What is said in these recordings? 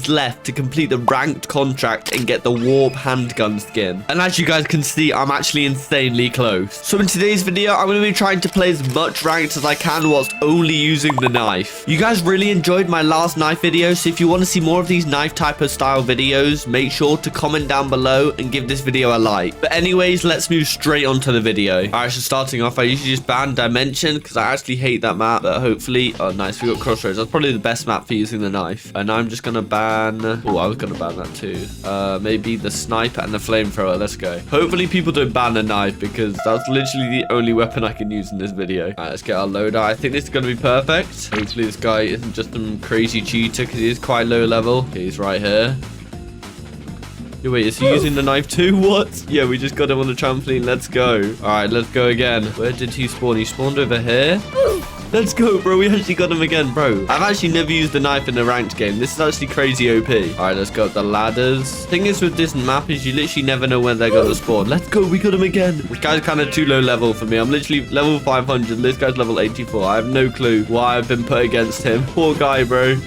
left to complete the ranked contract and get the warp handgun skin. And as you guys can see, I'm actually insanely close. So in today's video, I'm going to be trying to play as much ranked as I can whilst only using the knife. You guys really enjoyed my last knife video, so if you want to see more of these knife type of style videos, make sure to comment down below and give this video a like. But anyways, let's move straight onto the video. Alright, so starting off, I usually just ban Dimension because I actually hate that map, but hopefully, oh nice, we got Crossroads. That's probably the best map for using the knife. And I'm just going to ban, oh, I was going to ban that too. Maybe the sniper and the flamethrower. Let's go. Hopefully people don't ban the knife because that's literally the only weapon I can use in this video. Alright, let's get our loadout. I think this is going to be perfect. Hopefully this guy isn't just some crazy cheater because he is quite low level. Okay, he's right here. Yo, wait, is he using the knife too? What? Yeah, we just got him on the trampoline. Let's go. All right, let's go again. Where did he spawn? He spawned over here. Let's go, bro. We actually got him again, bro. I've actually never used the knife in a ranked game. This is actually crazy OP. All right, let's go up the ladders. Thing is with this map is you literally never know when they're going to spawn. Let's go. We got him again. This guy's kind of too low level for me. I'm literally level 500. This guy's level 84. I have no clue why I've been put against him. Poor guy, bro.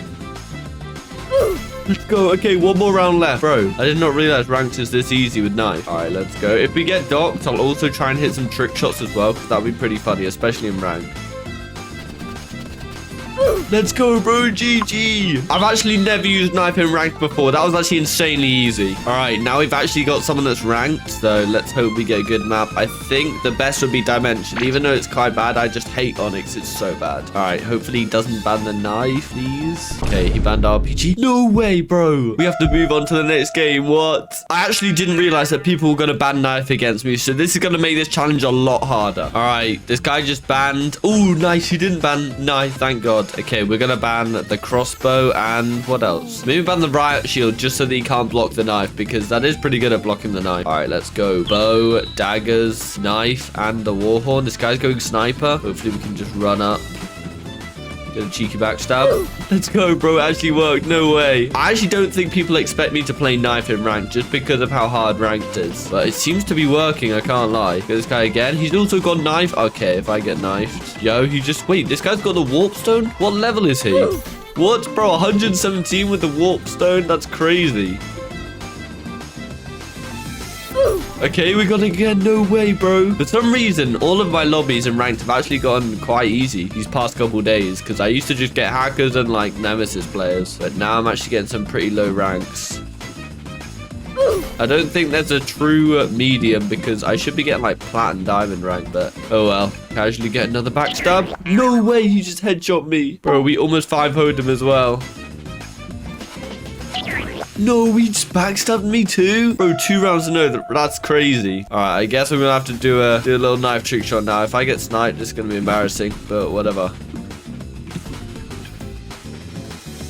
Let's go. Okay, one more round left. Bro, I did not realize ranked is this easy with knife. All right, let's go. If we get docked, I'll also try and hit some trick shots as well, because that would be pretty funny, especially in ranked. Let's go, bro. GG. I've actually never used knife in ranked before. That was actually insanely easy. All right, now we've actually got someone that's ranked, so let's hope we get a good map. I think the best would be Dimension. Even though it's quite bad, I just hate Onyx. It's so bad. All right, hopefully he doesn't ban the knife, please. Okay, he banned RPG. No way, bro. We have to move on to the next game. What? I actually didn't realize that people were going to ban knife against me, so this is going to make this challenge a lot harder. All right, this guy just banned. Oh, nice. He didn't ban knife. Thank God. Okay, we're gonna ban the crossbow and what else? Maybe ban the riot shield just so that he can't block the knife, because that is pretty good at blocking the knife. All right, let's go. Bow, daggers, knife, and the warhorn. This guy's going sniper. Hopefully we can just run up. Get a cheeky backstab. Let's go, bro. It actually worked. No way. I actually don't think people expect me to play knife in ranked just because of how hard ranked is. But it seems to be working. I can't lie. Get this guy again. He's also got knife. Okay, if I get knifed. Yo, he just... Wait, this guy's got the warp stone? What level is he? What? Bro, 117 with the warp stone? That's crazy. Okay, we got it again. No way, bro. For some reason, all of my lobbies in ranked have actually gotten quite easy these past couple days, because I used to just get hackers and like Nemesis players, but now I'm actually getting some pretty low ranks. I don't think there's a true medium, because I should be getting like plat and diamond rank, but oh well. Casually get another backstab. No way, he just headshot me. Bro, we almost 5-0'd him as well. No, he just backstabbed me too. Bro, 2 rounds in a row. That's crazy. All right, I guess I'm gonna have to do a little knife trick shot now. If I get sniped, it's gonna be embarrassing, but whatever.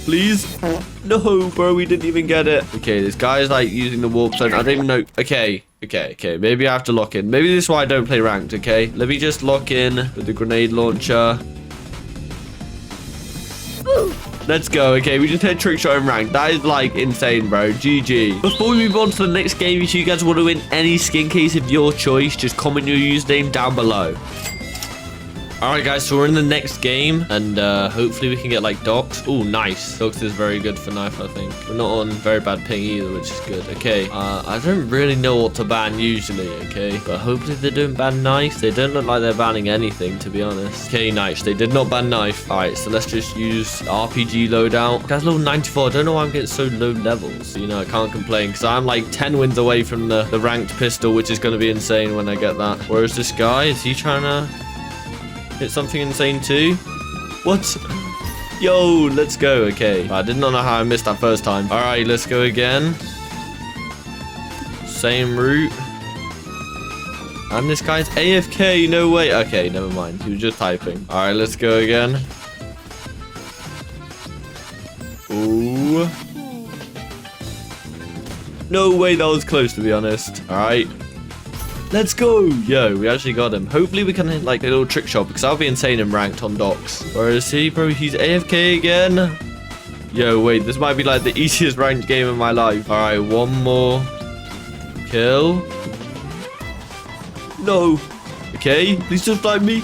Please. No, bro, we didn't even get it. Okay, this guy is like using the warp zone. I don't even know. Okay. Maybe I have to lock in. Maybe this is why I don't play ranked. Okay, let me just lock in with the grenade launcher. Let's go. Okay, we just hit trick shot in rank. That is like insane, bro. GG. Before we move on to the next game, if you guys want to win any skin case of your choice, just comment your username down below. Alright guys, so we're in the next game, and hopefully we can get like Docs. Oh, nice. Docs is very good for knife, I think. We're not on very bad ping either, which is good. Okay, I don't really know what to ban usually, okay? But hopefully they don't ban knife. They don't look like they're banning anything, to be honest. Okay, nice. They did not ban knife. Alright, so let's just use RPG loadout. Guys, level 94. I don't know why I'm getting so low levels. You know, I can't complain, because I'm like 10 wins away from the ranked pistol, which is going to be insane when I get that. Where's this guy? Is he trying to... hit something insane too? What? Yo, let's go. Okay, I did not know how I missed that first time. All right, let's go again. Same route. And this guy's AFK. No way. Okay, never mind. He was just typing. All right, let's go again. Ooh. No way, that was close, to be honest. All right. Let's go. Yo, we actually got him. Hopefully we can hit like a little trick shot, because that'll be insane in ranked on Docs. Where is he, bro? He's AFK again. Yo, wait, this might be like the easiest ranked game of my life. All right, one more kill. No. Okay, please just find me.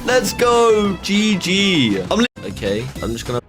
Let's go. GG. Okay, I'm just gonna...